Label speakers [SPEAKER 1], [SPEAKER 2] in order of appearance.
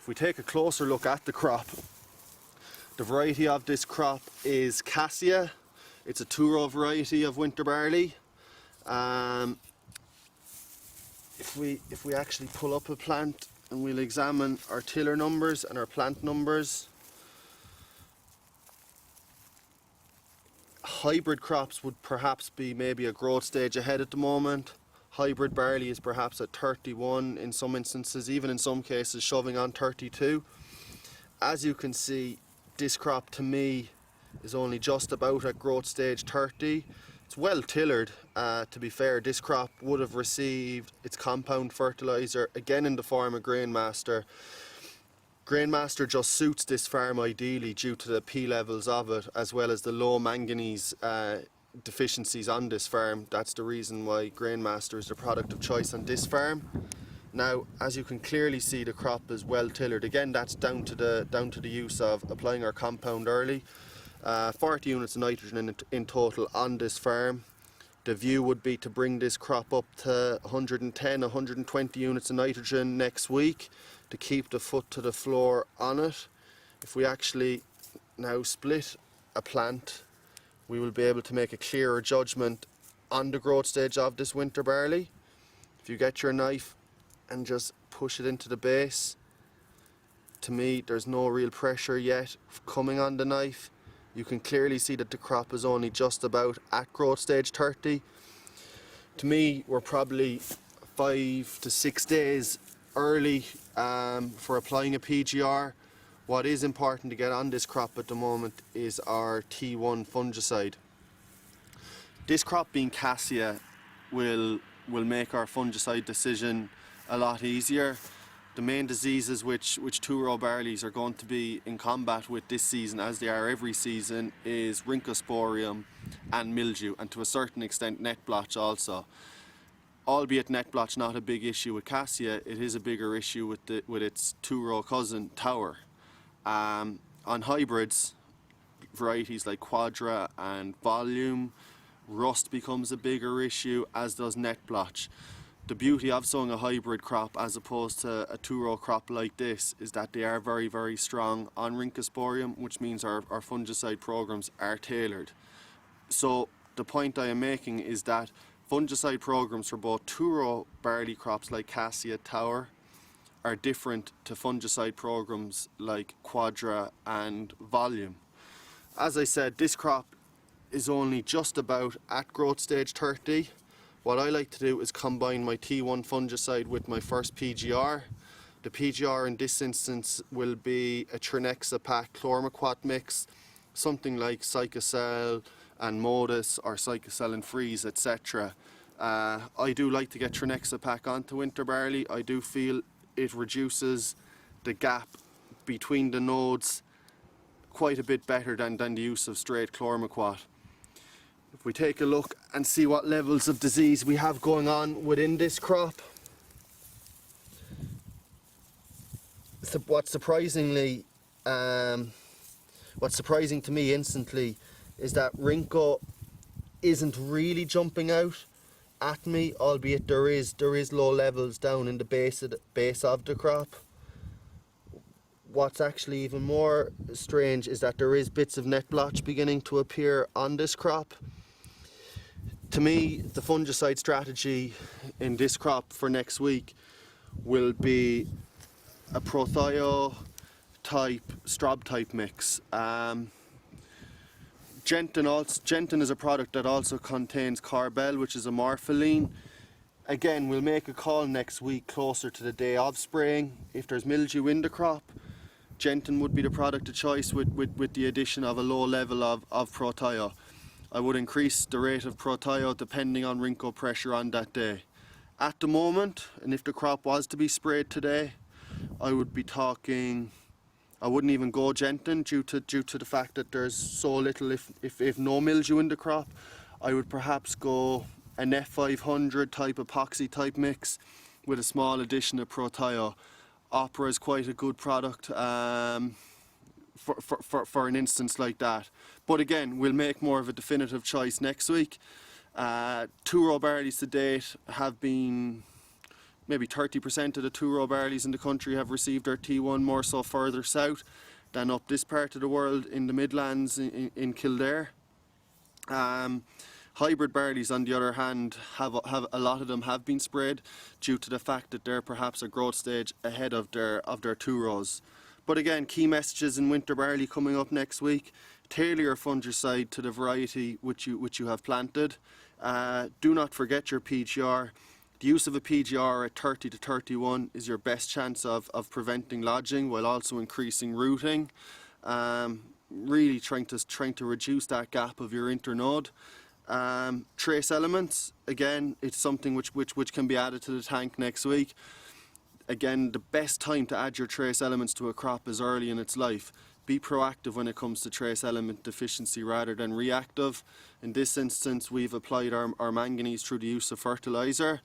[SPEAKER 1] we take a closer look at the crop, the variety of this crop is Cassia. It's a 2-row variety of winter barley. If we actually pull up a plant and we'll examine our tiller numbers and our plant numbers, hybrid crops would perhaps be maybe a growth stage ahead at the moment. Hybrid barley is perhaps at 31 in some instances, even in some cases shoving on 32. As you can see, this crop to me is only just about at growth stage 30. It's well tillered. To be fair, this crop would have received its compound fertiliser again in the form of Grainmaster. Grainmaster just suits this farm ideally due to the P levels of it, as well as the low manganese deficiencies on this farm. That's the reason why Grainmaster is the product of choice on this farm. Now, as you can clearly see, the crop is well tillered. Again, that's down to the use of applying our compound early. 40 units of nitrogen in total on this farm. The view would be to bring this crop up to 110, 120 units of nitrogen next week to keep the foot to the floor on it. If we actually now split a plant, we will be able to make a clearer judgment on the growth stage of this winter barley. If you get your knife and just push it into the base, to me there's no real pressure yet coming on the knife. You can clearly see that the crop is only just about at growth stage 30. To me, we're probably 5 to 6 days early for applying a PGR. What is important to get on this crop at the moment is our T1 fungicide. This crop being Cassia will make our fungicide decision a lot easier. The main diseases which 2-row barleys are going to be in combat with this season, as they are every season, is Rhynchosporium and mildew, and to a certain extent net blotch also. Albeit net blotch not a big issue with Cassia, it is a bigger issue with its 2-row cousin Tower. On hybrids, varieties like Quadra and Volume, rust becomes a bigger issue, as does net blotch. The beauty of sowing a hybrid crop as opposed to a 2-row crop like this is that they are very, very strong on Rhynchosporium, which means our fungicide programs are tailored. So the point I am making is that fungicide programs for both 2-row barley crops like Cassia, Tower are different to fungicide programs like Quadra and Volume. As I said, this crop is only just about at growth stage 30. What I like to do is combine my T1 fungicide with my first PGR. The PGR in this instance will be a Trinexapac Chlormequat mix, something like Cycocel and Modus or Cycocel and Freeze, etc. I do like to get Trinexapac onto winter barley. I do feel it reduces the gap between the nodes quite a bit better than the use of straight Chlormequat. If we take a look and see what levels of disease we have going on within this crop, what's surprising to me instantly is that Rhyncho isn't really jumping out at me, albeit there is low levels down in the base of the crop. What's actually even more strange is that there is bits of net blotch beginning to appear on this crop. To me, the fungicide strategy in this crop for next week will be a Prothio type, Strob type mix. Gentin is a product that also contains Carbel, which is a morpholine. Again, we'll make a call next week closer to the day of spraying. If there's mildew in the crop, Gentin would be the product of choice with the addition of a low level of Prothio. I would increase the rate of Prothio depending on Rhyncho pressure on that day. At the moment, and if the crop was to be sprayed today, I would be talking, I wouldn't even go Gentin due to the fact that there's so little, if no mildew in the crop. I would perhaps go an F500 type epoxy type mix with a small addition of Prothio. Opera is quite a good product for an instance like that. But again, we'll make more of a definitive choice next week. 2-row barleys to date have been maybe 30% of the 2-row barleys in the country have received their T1, more so further south than up this part of the world in the Midlands in Kildare. Hybrid barleys, on the other hand, have a lot of them have been sprayed due to the fact that they're perhaps a growth stage ahead of their 2 rows. But again, key messages in winter barley coming up next week: tailor your fungicide to the variety which you have planted. Do not forget your PGR. The use of a PGR at 30 to 31 is your best chance of preventing lodging while also increasing rooting. Really trying to reduce that gap of your internode. Trace elements, again, it's something which can be added to the tank next week. Again, the best time to add your trace elements to a crop is early in its life. Be proactive when it comes to trace element deficiency rather than reactive. In this instance, we've applied our manganese through the use of fertilizer.